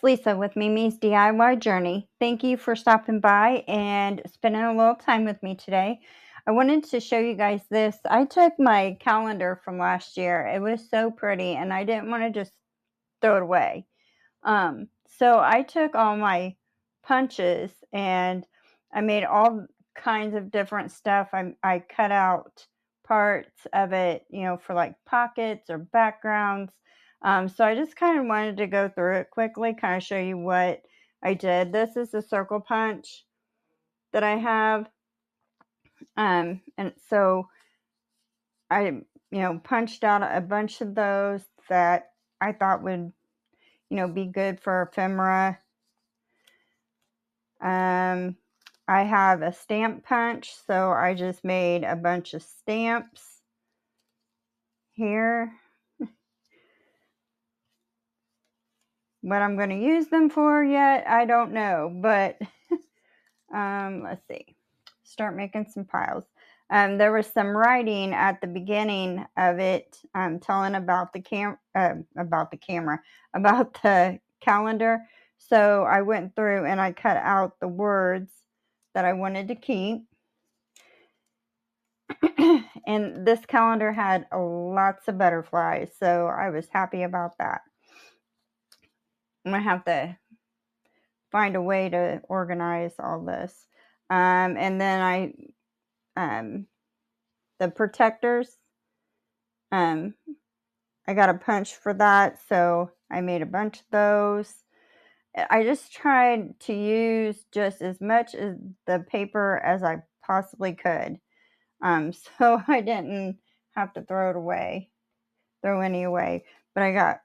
Lisa with Mimi's DIY Journey. Thank you for stopping by and spending a little time with me today. I wanted to show you guys this. I took my calendar from last year. It was so pretty and I didn't want to just throw it away. So I took all my punches and I made all kinds of different stuff. I cut out parts of it, for like pockets or backgrounds. So I just kind of wanted to go through it quickly, kind of show you what I did. This is the circle punch that I have. And so I, punched out a bunch of those that I thought would, be good for ephemera. I have a stamp punch, so I just made a bunch of stamps here. What I'm going to use them for yet, I don't know, but let's see. Start making some piles. There was some writing at the beginning of it, telling about the about the calendar. So I went through and I cut out the words that I wanted to keep. And this calendar had lots of butterflies, so I was happy about that. I'm gonna have to find a way to organize all this. And then the protectors, I got a punch for that, so I made a bunch of those. I just tried to use just as much as the paper as I possibly could, so I didn't have to throw any away. But I got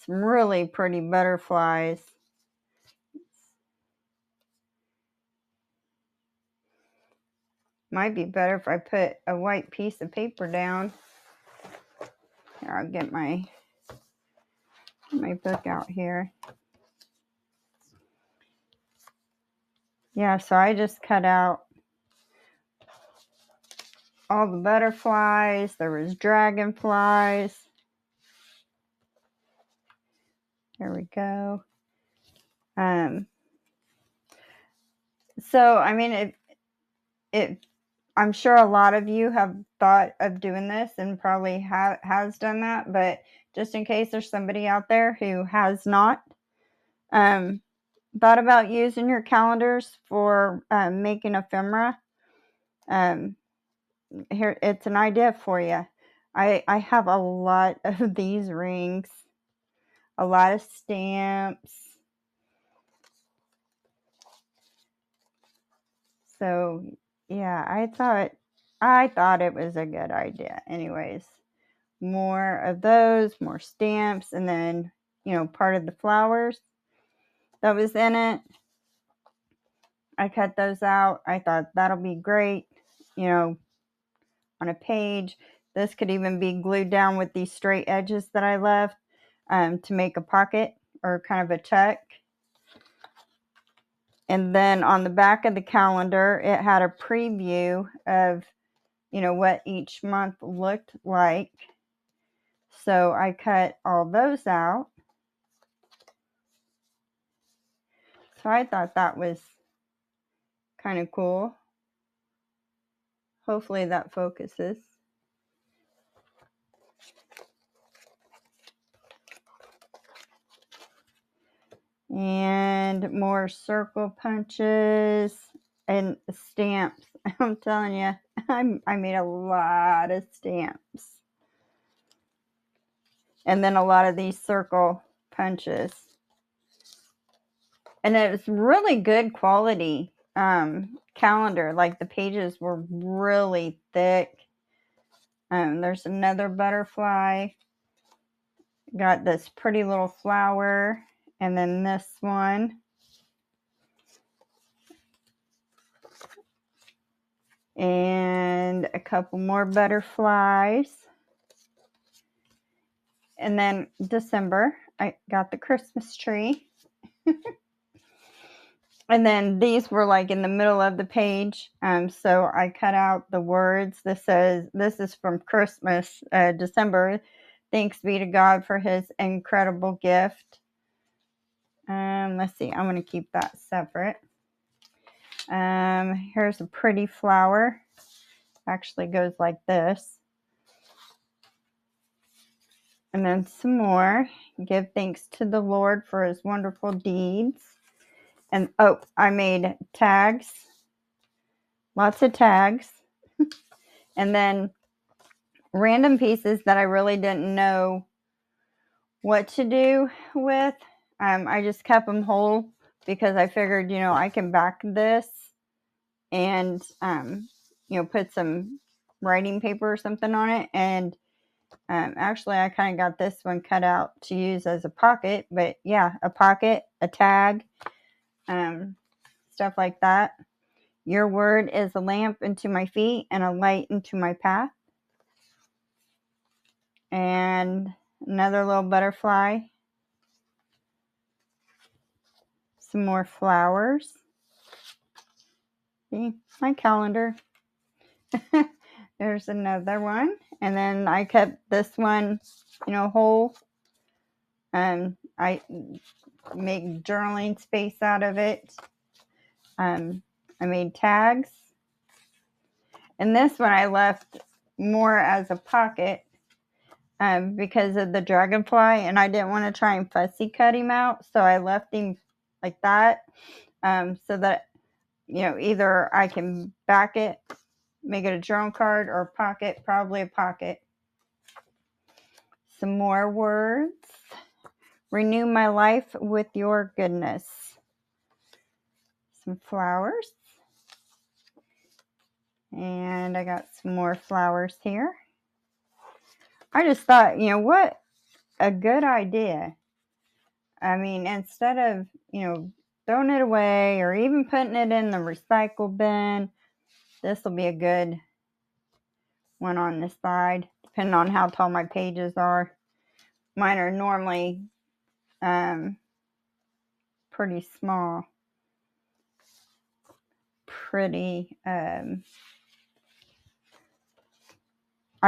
some really pretty butterflies. Might be better if I put a white piece of paper down. Here, I'll get my book out here. Yeah, so I just cut out all the butterflies. There was dragonflies. There we go. So I mean, I'm sure a lot of you have thought of doing this and probably has done that, but just in case there's somebody out there who has not thought about using your calendars for making ephemera, here, it's an idea for you. I have a lot of these rings, a lot of stamps. So yeah, I thought it was a good idea. Anyways, more of those, more stamps, and then, part of the flowers that was in it. I cut those out. I thought that'll be great, on a page. This could even be glued down with these straight edges that I left to make a pocket or kind of a tuck. And then on the back of the calendar, it had a preview of, what each month looked like. So I cut all those out. So I thought that was kind of cool. Hopefully that focuses. And more circle punches and stamps. I'm telling you, I made a lot of stamps. And then a lot of these circle punches. And it was really good quality calendar. Like the pages were really thick. There's another butterfly. Got this pretty little flower. And then this one. And a couple more butterflies. And then December, I got the Christmas tree. And then these were like in the middle of the page. So I cut out the words. This is from Christmas, December. Thanks be to God for his incredible gift. Let's see. I'm going to keep that separate. Here's a pretty flower. Actually goes like this. And then some more. Give thanks to the Lord for his wonderful deeds. And oh, I made tags. Lots of tags. And then random pieces that I really didn't know what to do with. I just kept them whole because I figured, I can back this and, put some writing paper or something on it. And actually, I kind of got this one cut out to use as a pocket. But yeah, a pocket, a tag, stuff like that. Your word is a lamp unto my feet and a light into my path. And another little butterfly. Some more flowers. See, my calendar. There's another one. And then I kept this one, whole. I make journaling space out of it. I made tags. And this one I left more as a pocket because of the dragonfly. And I didn't want to try and fussy cut him out. So I left him like that so that, either I can back it, make it a journal card, or a pocket, probably a pocket. Some more words. Renew my life with your goodness. Some flowers. And I got some more flowers here. I just thought, what a good idea. I mean, instead of, throwing it away or even putting it in the recycle bin, this will be a good one on this side, depending on how tall my pages are. Mine are normally pretty small. Pretty, I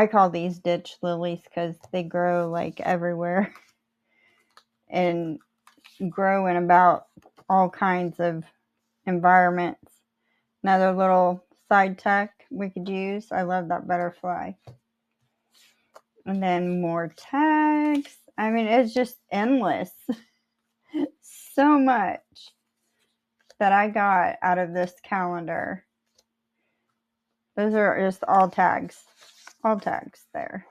call these ditch lilies because they grow like everywhere and grow in about all kinds of environments. Another little side tuck we could use. I love that butterfly. And then more tags. I mean, it's just endless. So much that I got out of this calendar. Those are just all tags. All tags there.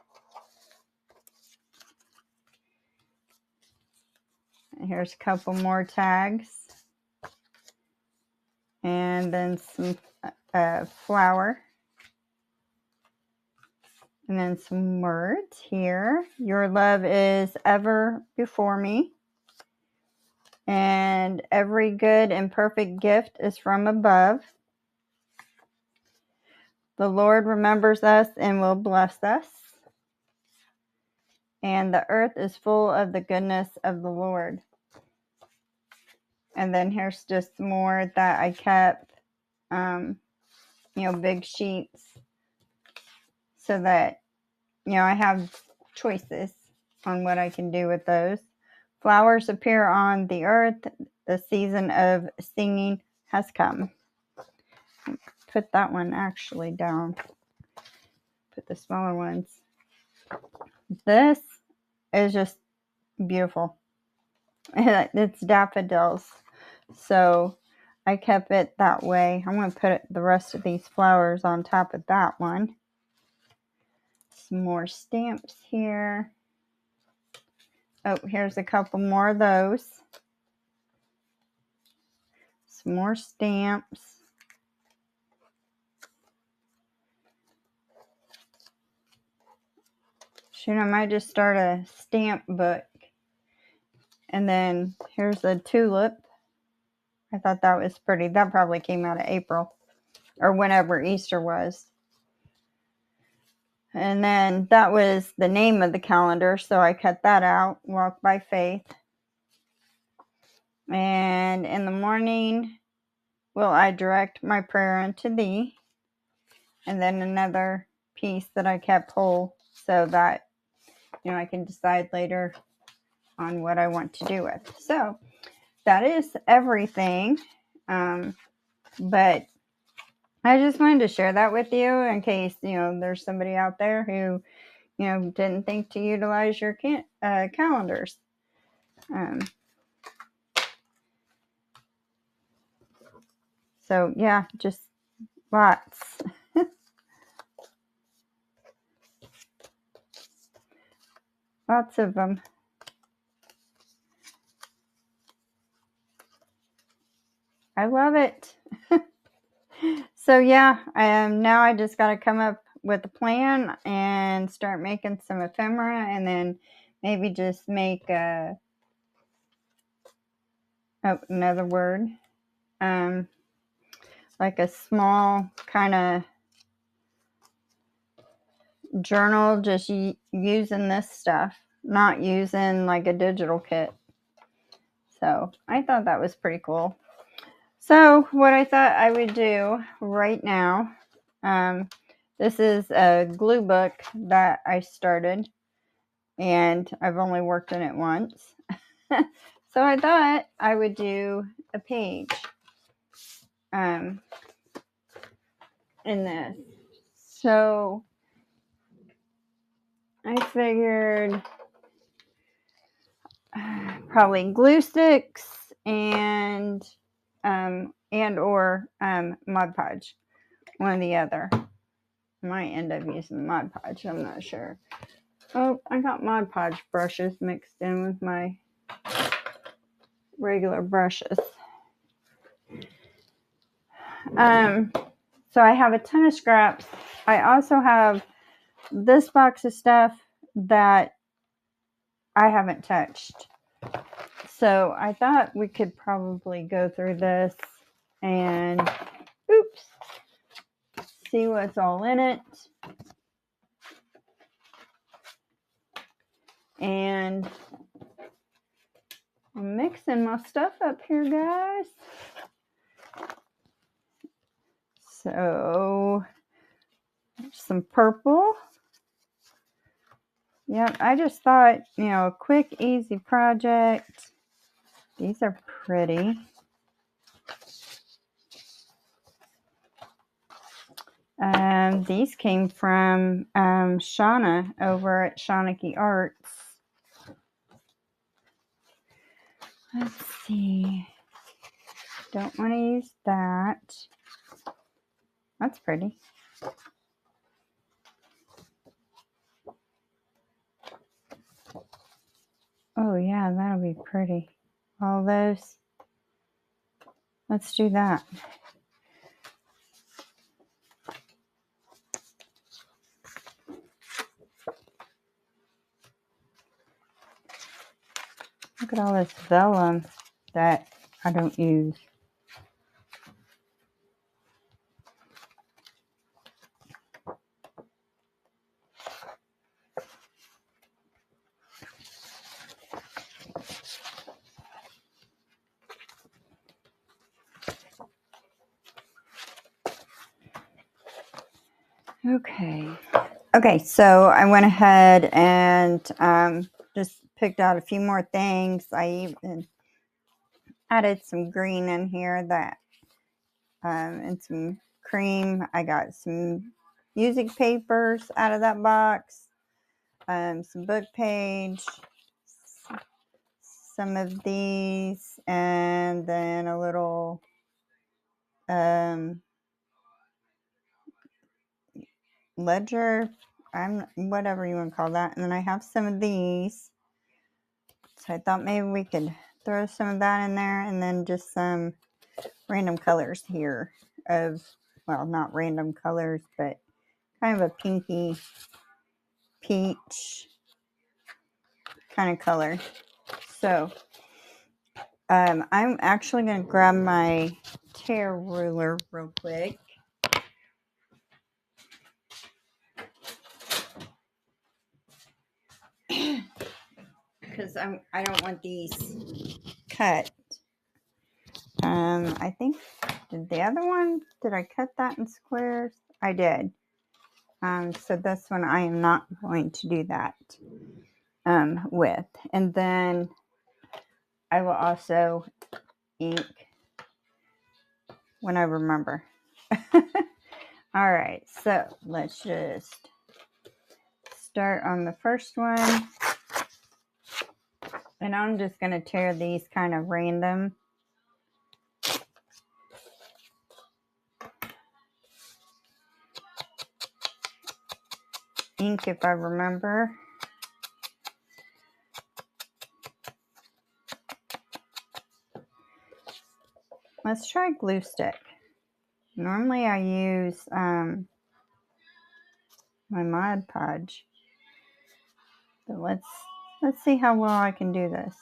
And here's a couple more tags. And then some flower. And then some words here. Your love is ever before me. And every good and perfect gift is from above. The Lord remembers us and will bless us. And the earth is full of the goodness of the Lord. And then here's just more that I kept, big sheets so that, I have choices on what I can do with those. Flowers appear on the earth. The season of singing has come. Put that one actually down. Put the smaller ones. This is just beautiful. It's daffodils. So I kept it that way. I'm going to put the rest of these flowers on top of that one. Some more stamps here. Oh, here's a couple more of those. Some more stamps. Shoot, I might just start a stamp book. And then here's a tulip. I thought that was pretty. That probably came out of April or whenever Easter was. And then that was the name of the calendar, so I cut that out. Walk by faith. And in the morning will I direct my prayer unto thee. And then another piece that I kept whole so that, I can decide later on what I want to do with. So that is everything. But I just wanted to share that with you in case, there's somebody out there who, didn't think to utilize your calendars. So yeah, just lots. Lots of them. I love it. So yeah, now I just got to come up with a plan and start making some ephemera, and then maybe just make another word, like a small kind of journal, just using this stuff, not using like a digital kit. So I thought that was pretty cool. So what I thought I would do right now, this is a glue book that I started, and I've only worked in it once. So I thought I would do a page in this. So I figured probably glue sticks and or Mod Podge, one or the other. Might end up using Mod Podge, I'm not sure. Oh, I got Mod Podge brushes mixed in with my regular brushes. So I have a ton of scraps. I also have this box of stuff that I haven't touched. So I thought we could probably go through this and see what's all in it. And I'm mixing my stuff up here, guys. So some purple. Yep, I just thought, a quick, easy project. These are pretty. These came from Shauna over at Shawnee Arts. Let's see. Don't want to use that. That's pretty. Oh yeah, that'll be pretty. All those. Let's do that. Look at all this vellum that I don't use. Okay, so I went ahead and just picked out a few more things. I even added some green in here that and some cream. I got some music papers out of that box, some book page, some of these, and then a little ledger, whatever you want to call that. And then I have some of these, so I thought maybe we could throw some of that in there, and then just some random colors here of, well, not random colors, but kind of a pinky peach kind of color. So I'm actually going to grab my tear ruler real quick. Because I don't want these cut. I think, did the other one, did I cut that in squares? I did. So this one I am not going to do that with. And then I will also ink when I remember. All right, so let's just start on the first one. And I'm just going to tear these kind of random. Ink if I remember. Let's try glue stick. Normally I use my Mod Podge. But let's see how well I can do this.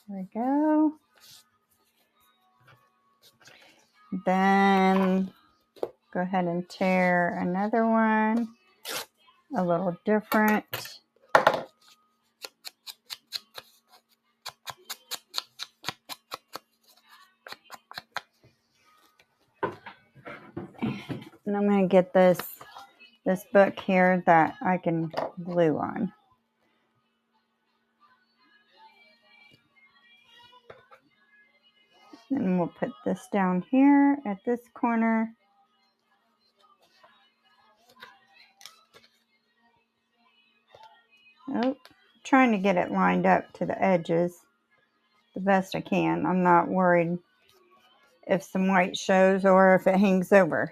There we go. Then go ahead and tear another one. A little different. And I'm going to get this book here that I can glue on. And we'll put this down here at this corner. Oh, trying to get it lined up to the edges the best I can. I'm not worried if some white shows or if it hangs over.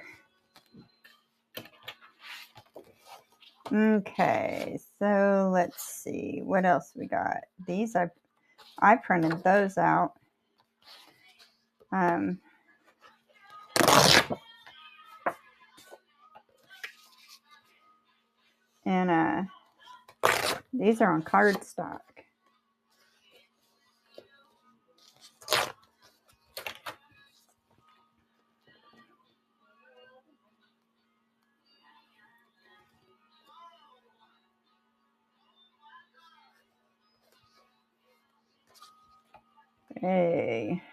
Okay, so let's see what else we got. These I printed those out. And these are on cardstock. Okay.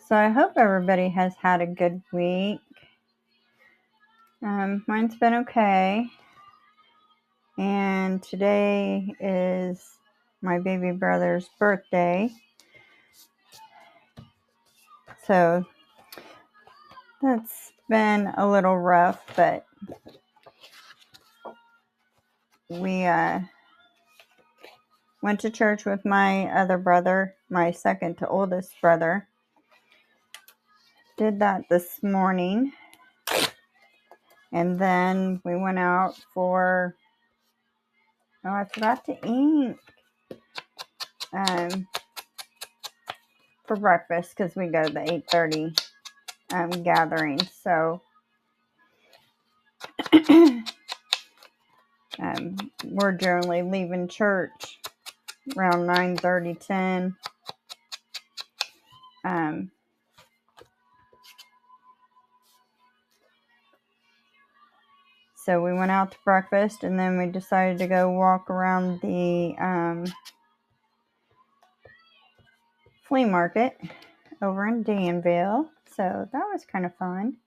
So I hope everybody has had a good week. Mine's been okay. And today is my baby brother's birthday. So that's been a little rough, but we went to church with my other brother, my second to oldest brother. Did that this morning. And then we went out for, oh, I forgot to ink. For breakfast because we go to the 8:30 gathering. So we're generally leaving church around 9:30, 10. So we went out to breakfast and then we decided to go walk around the flea market over in Danville. So that was kind of fun.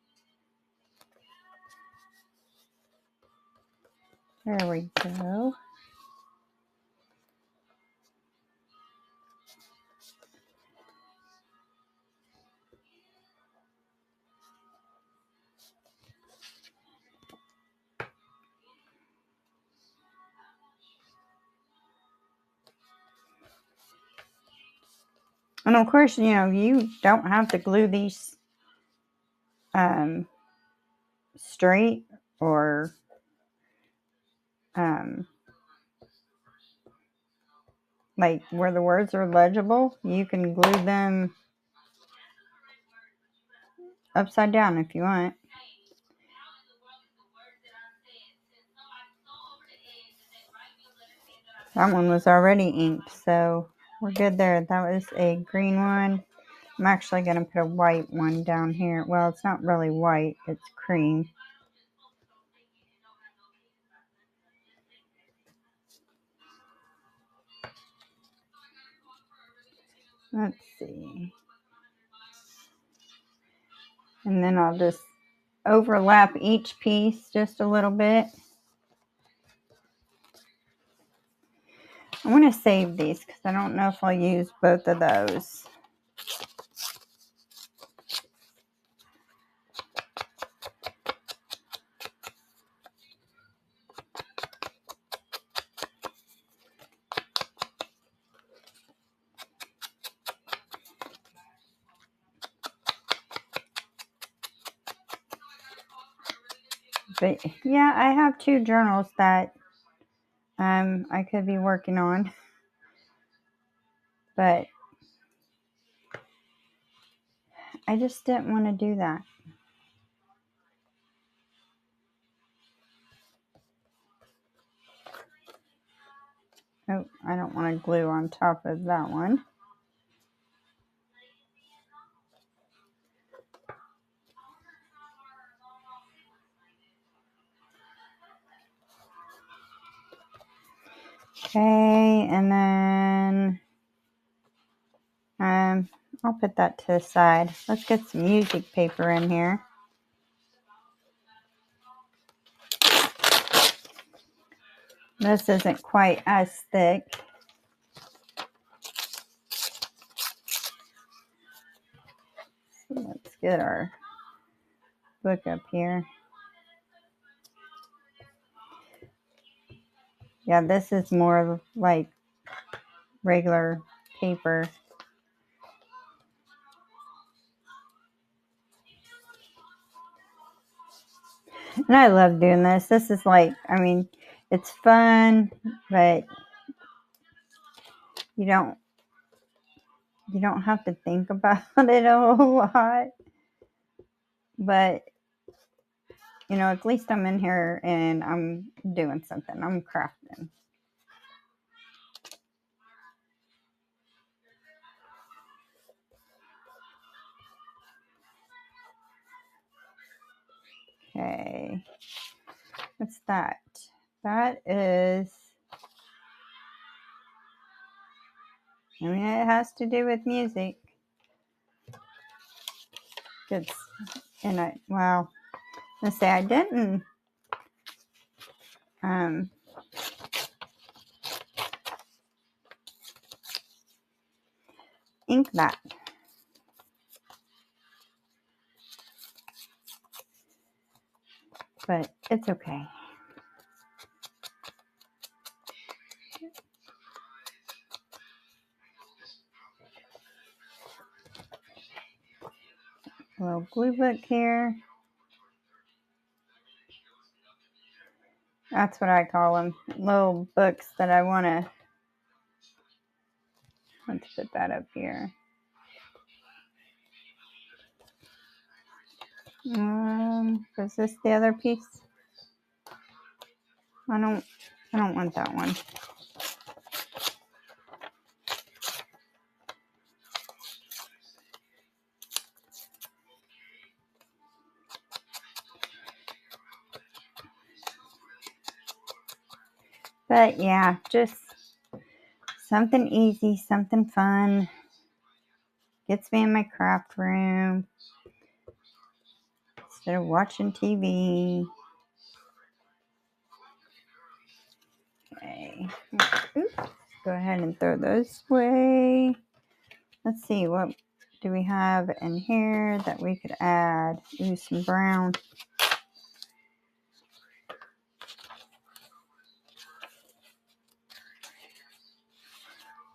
There we go. And of course, you know, you don't have to glue these straight or like where the words are legible. You can glue them upside down if you want. That one was already inked, so we're good there. That was a green one. I'm actually going to put a white one down here. Well, it's not really white, it's cream. Let's see. And then I'll just overlap each piece just a little bit. I want to save these because I don't know if I'll use both of those. But yeah, I have 2 journals that I could be working on, but I just didn't want to do that. Oh, I don't want to glue on top of that one. Okay, and then I'll put that to the side. Let's get some music paper in here. This isn't quite as thick. Let's get our book up here. Yeah, this is more like regular paper. And I love doing this. This is like, I mean, it's fun, but you don't have to think about it a whole lot. But you know, at least I'm in here and I'm doing something. I'm crafting. Okay. What's that? That is, I mean, it has to do with music. It's, and well, let's say I didn't ink that. But it's okay. A little glue book here. That's what I call them. Little books that I want to. Let's put that up here. Is this the other piece? I don't want that one. But yeah, just something easy, something fun. Gets me in my craft room instead of watching TV. Okay. Oops. Go ahead and throw those away. Let's see, what do we have in here that we could add? Ooh, some brown.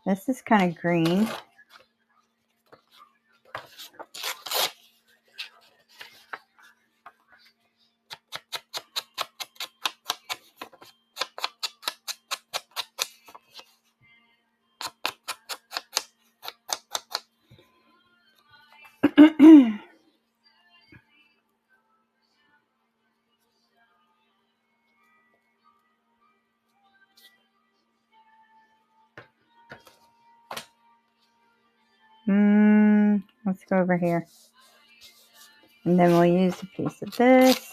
This is kind of green. Let's go over here. And then we'll use a piece of this.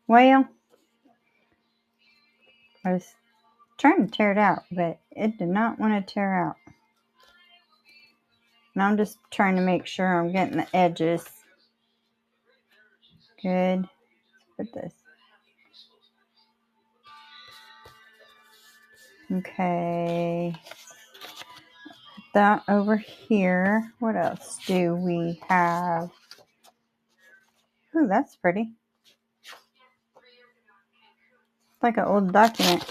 Well, I was trying to tear it out, but it did not want to tear out. And I'm just trying to make sure I'm getting the edges good. Put this. Okay. Put that over here. What else do we have? Ooh, that's pretty. It's like an old document.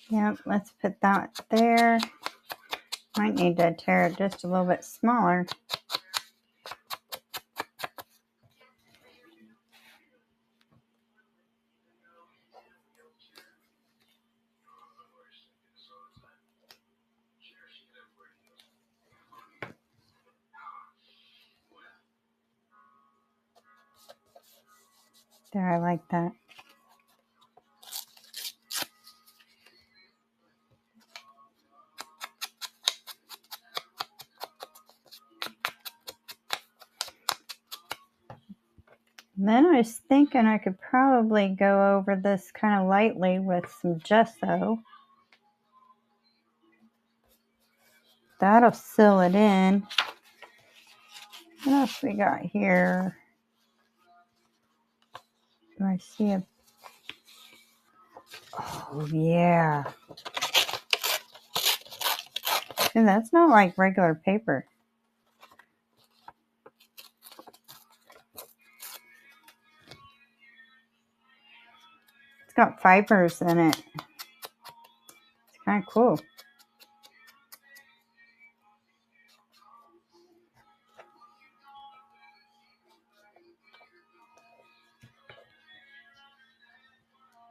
Yep, let's put that there. Might need to tear it just a little bit smaller. There, I like that. And then I was thinking I could probably go over this kind of lightly with some gesso. That'll seal it in. What else we got here? Do I see a... Oh, yeah. And that's not like regular paper. It's got fibers in it. It's kind of cool.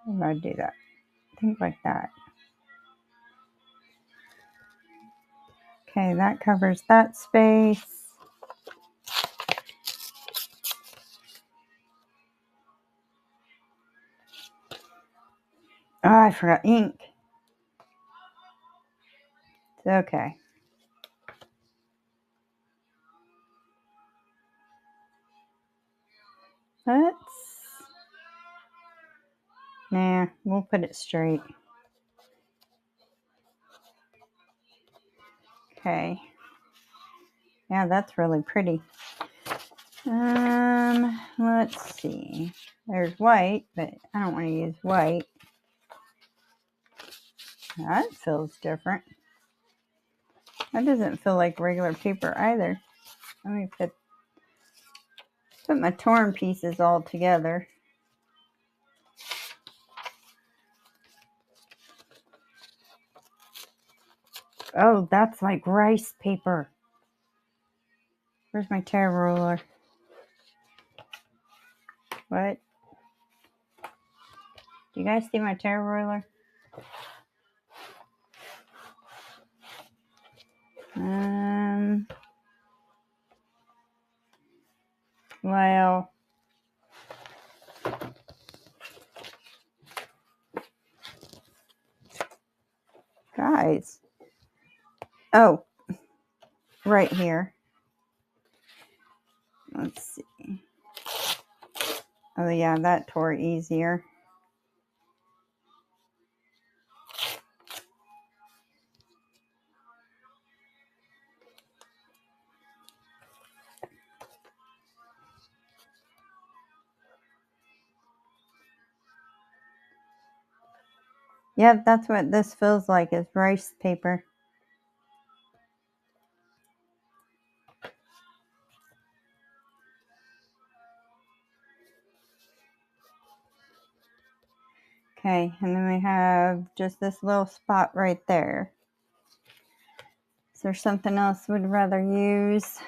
How do I do that? Things like that. Okay, that covers that space. Oh, I forgot ink. It's okay. Nah, we'll put it straight. Okay. Yeah, that's really pretty. Let's see. There's white, but I don't want to use white. That feels different. That doesn't feel like regular paper either. Let me put my torn pieces all together. Oh, that's like rice paper. Where's my tear ruler? What? Do you guys see my tear ruler? Well, guys. Oh, right here. Let's see. Oh, yeah, that tore easier. Yep, that's what this feels like, is rice paper. Okay, and then we have just this little spot right there. Is there something else we'd rather use?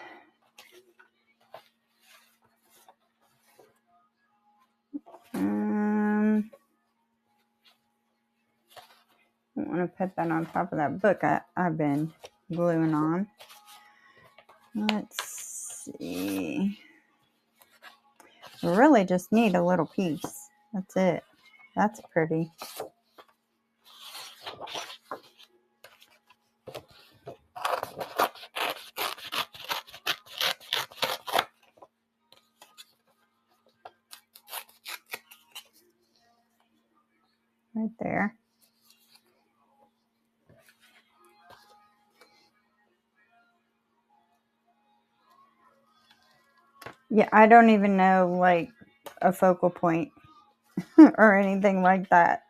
I don't want to put that on top of that book I've been gluing on. Let's see. We really just need a little piece. That's it. That's pretty. right there. Yeah, I don't even know like a focal point or anything like that.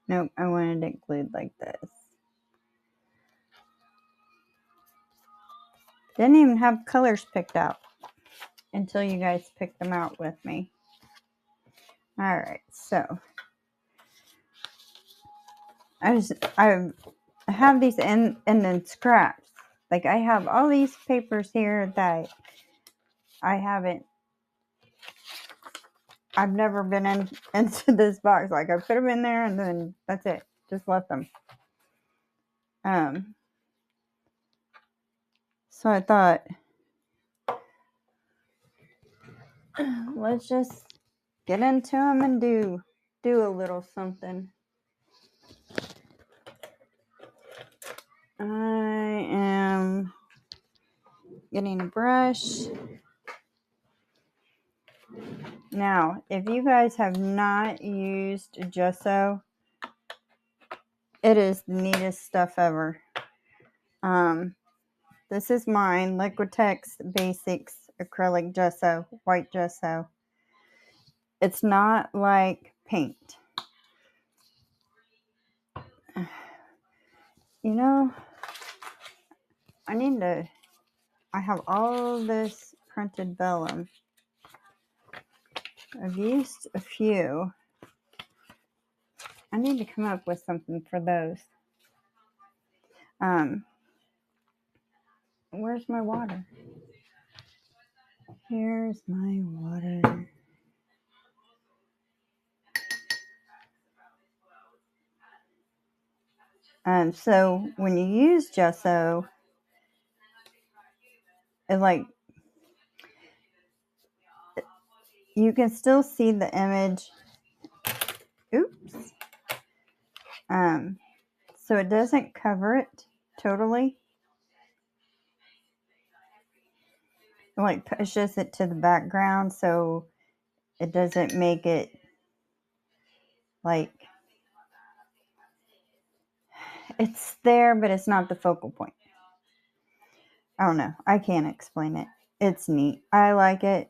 Nope, I wanted it glued like this. Didn't even have colors picked out until you guys picked them out with me. Alright, so I have these and then scraps. Like I have all these papers here that I've never been into this box. Like I put them in there and then that's it. Just left them. So I thought, let's just get into them and do a little something. I am getting a brush. Now, if you guys have not used gesso, it is the neatest stuff ever. This is mine, Liquitex Basics Acrylic Gesso, white gesso. It's not like paint. You know, I have all this printed vellum. I've used a few. I need to come up with something for those. Where's my water? Here's my water. So when you use gesso, it like you can still see the image. Oops. So it doesn't cover it totally. It like pushes it to the background, so it doesn't make it like it's there, but it's not the focal point. I don't know. I can't explain it. It's neat. I like it.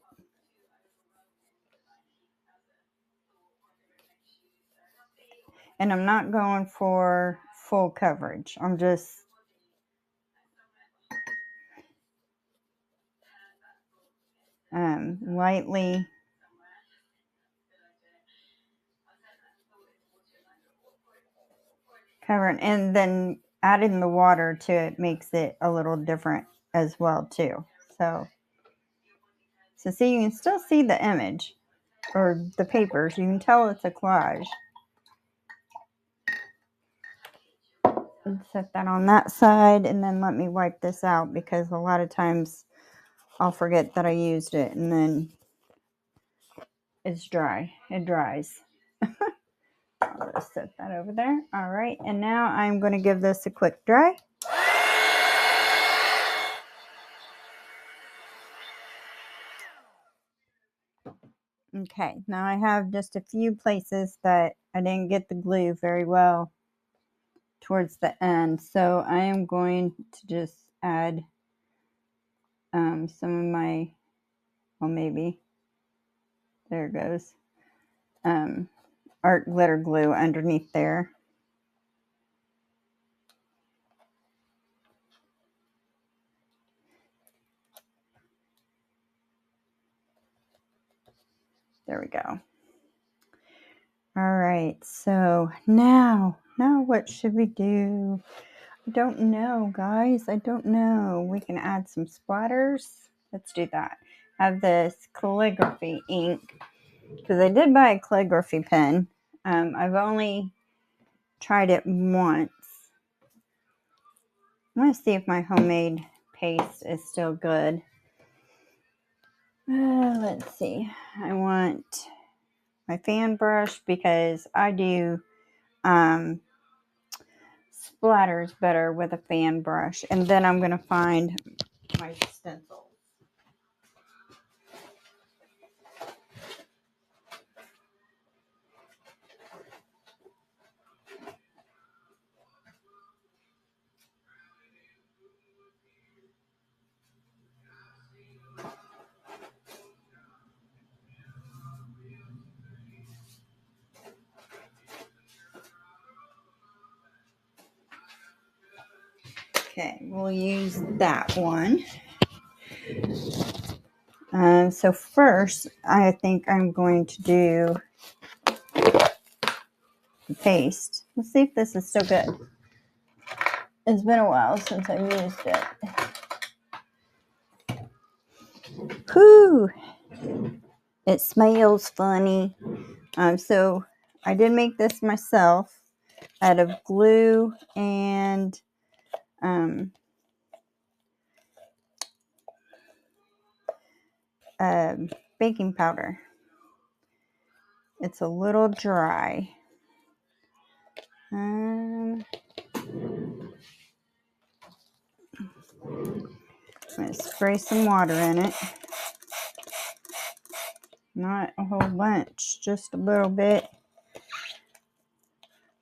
And I'm not going for full coverage. I'm just lightly covering, and then adding the water to it makes it a little different as well too. So see, you can still see the image or the papers. You can tell it's a collage. And set that on that side, and then let me wipe this out because a lot of times I'll forget that I used it and then it's dry. It dries. I'll just set that over there. All right, and now I'm going to give this a quick dry. Okay, now I have just a few places that I didn't get the glue very well towards the end, so I am going to just add some of my, well, maybe, there it goes, art glitter glue underneath there. There we go. All right, so now what should we do? I don't know, guys. I don't know. We can add some splatters. Let's do that. I have this calligraphy ink because I did buy a calligraphy pen. I've only tried it once. I'm going to see if my homemade paste is still good. Let's see. I want my fan brush because I do splatters better with a fan brush. And then I'm going to find my stencil. Okay, we'll use that one. So first, I think I'm going to do the paste. Let's see if this is still good. It's been a while since I've used it. Whew! It smells funny. So I did make this myself out of glue and baking powder. It's a little dry. I'm going to spray some water in it. Not a whole bunch, just a little bit.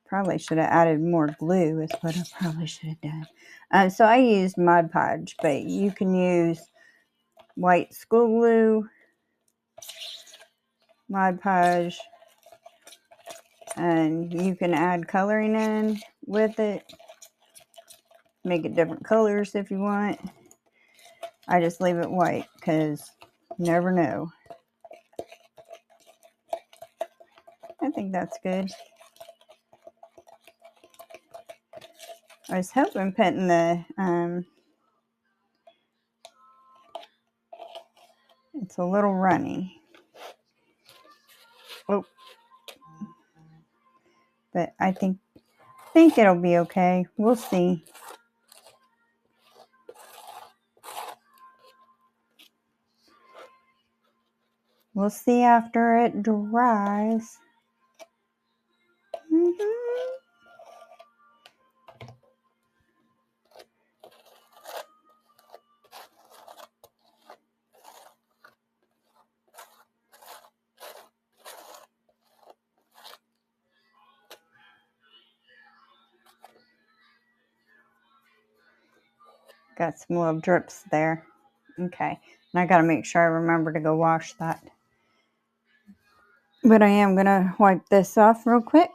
Probably should have added more glue is what I probably should have done. So I used Mod Podge, but you can use white school glue, Mod Podge, and you can add coloring in with it. Make it different colors if you want. I just leave it white because you never know. I think that's good. I was hoping putting the, it's a little runny. Oh, but I think it'll be okay. We'll see. We'll see after it dries. Got some little drips there. Okay. And I got to make sure I remember to go wash that. But I am going to wipe this off real quick.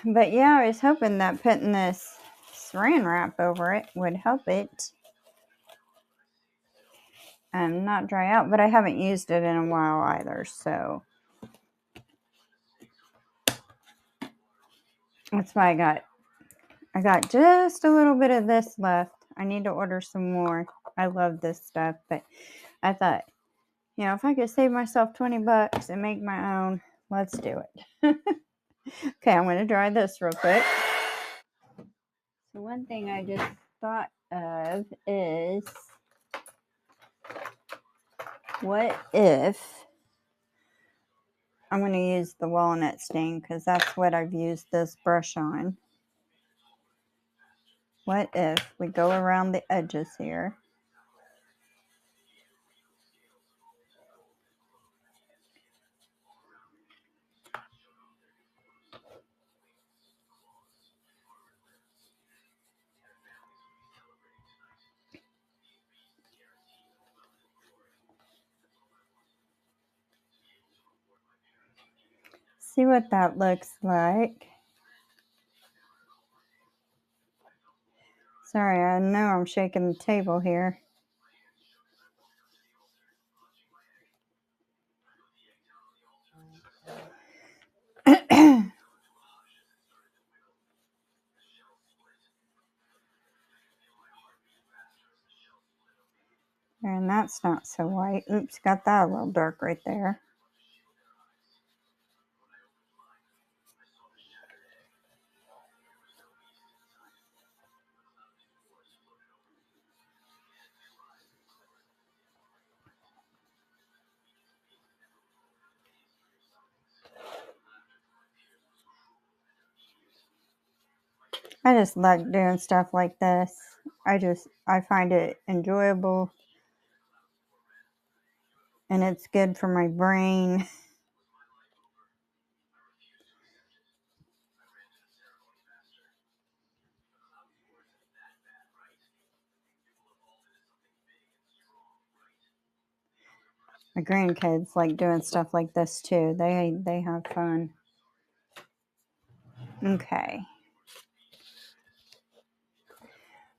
But yeah, I was hoping that putting this saran wrap over it would help it not dry out. But I haven't used it in a while either, so that's why I got just a little bit of this left. I need to order some more. I love this stuff, but I thought, you know, if I could save myself $20 and make my own, let's do it. Okay, I'm going to dry this real quick. So one thing I just thought of is, what if I'm going to use the walnut stain because that's what I've used this brush on. What if we go around the edges here? See what that looks like. Sorry, I know I'm shaking the table here. And that's not so white. Oops, got that a little dark right there. I just like doing stuff like this. I find it enjoyable. And it's good for my brain. My grandkids like doing stuff like this too. They have fun. Okay.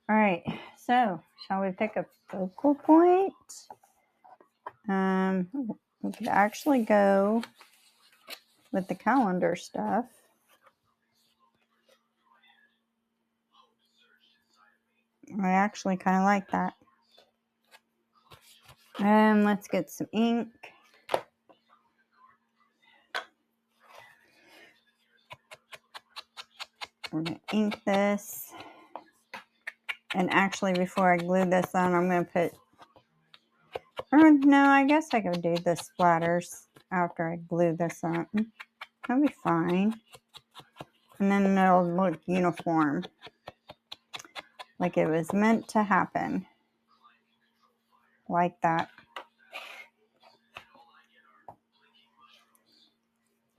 All right, so shall we pick a focal point? We could actually go with the calendar stuff. I actually kind of like that. And let's get some ink. We're going to ink this. And actually, before I glue this on, I'm going to put, or no, I guess I could do the splatters after I glue this on. That'll be fine. And then it'll look uniform, like it was meant to happen. Like that.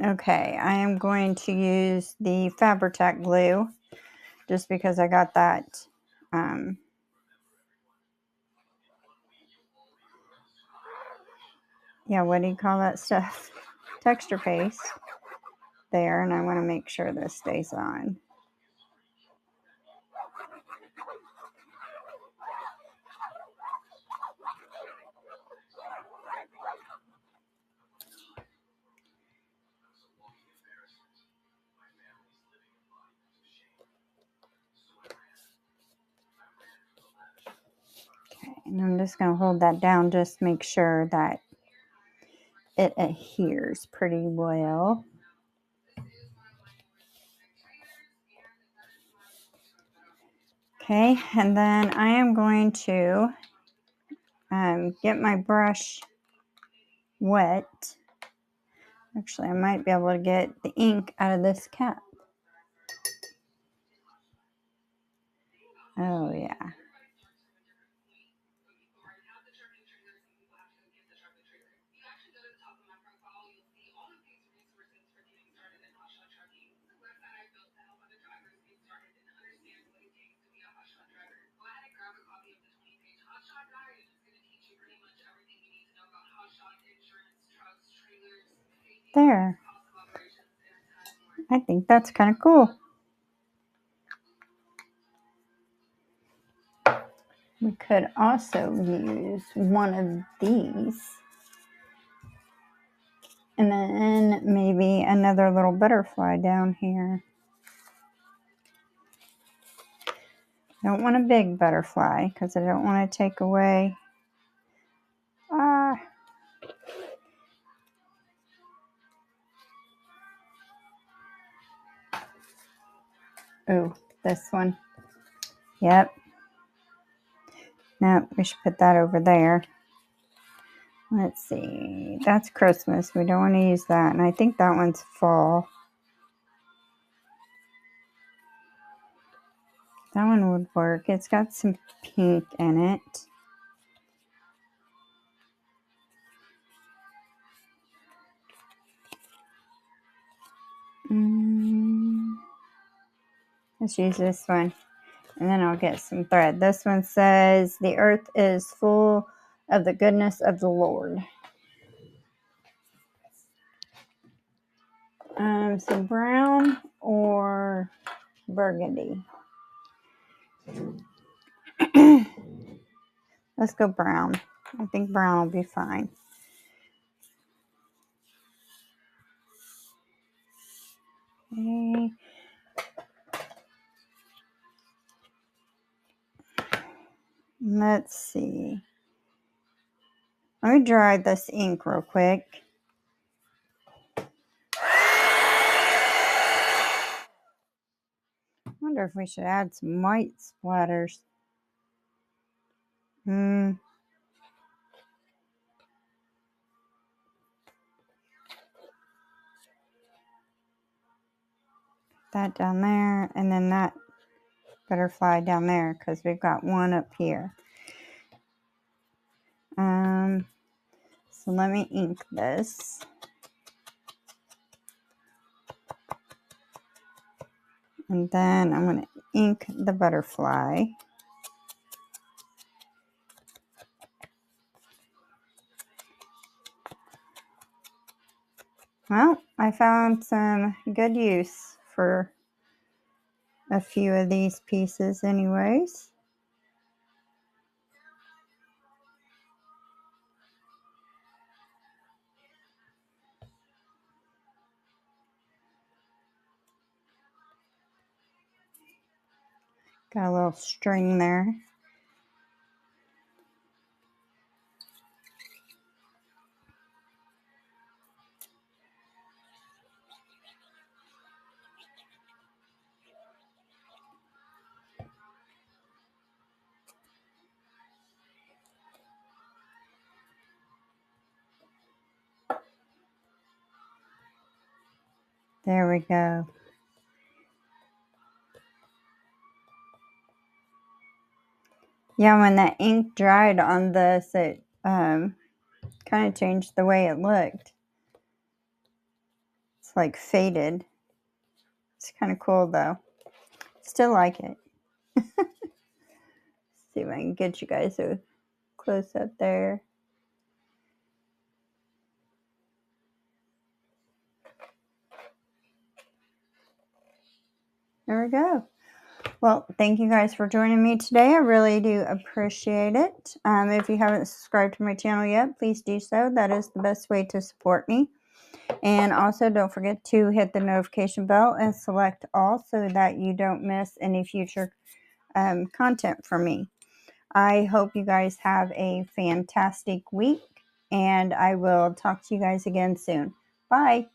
Okay, I am going to use the Fabri-Tac glue just because I got that yeah, what do you call that stuff? Texture paste there, and I want to make sure this stays on. Okay, and I'm just going to hold that down, just make sure that it adheres pretty well. Okay, and then I am going to get my brush wet. Actually, I might be able to get the ink out of this cap. Oh, yeah. There. I think that's kind of cool. We could also use one of these. And then maybe another little butterfly down here. I don't want a big butterfly because I don't want to take away. Oh, this one. Yep. No, we should put that over there. Let's see. That's Christmas. We don't want to use that. And I think that one's fall. That one would work. It's got some pink in it. Let's use this one. And then I'll get some thread. This one says, the earth is full of the goodness of the Lord. So brown or burgundy? Let's go brown. I think brown will be fine. Okay. Let's see. Let me dry this ink real quick. I wonder if we should add some white splatters. That down there, and then that butterfly down there, because we've got one up here. So let me ink this. And then I'm going to ink the butterfly. Well, I found some good use for a few of these pieces anyways. Got a little string there. There we go. Yeah, when that ink dried on this, it kind of changed the way it looked. It's like faded. It's kind of cool though. Still like it. See if I can get you guys a close up there. There we go. Well, thank you guys for joining me today. I really do appreciate it. If you haven't subscribed to my channel yet, please do so. That is the best way to support me. And also, don't forget to hit the notification bell and select all so that you don't miss any future content from me. I hope you guys have a fantastic week, and I will talk to you guys again soon. Bye.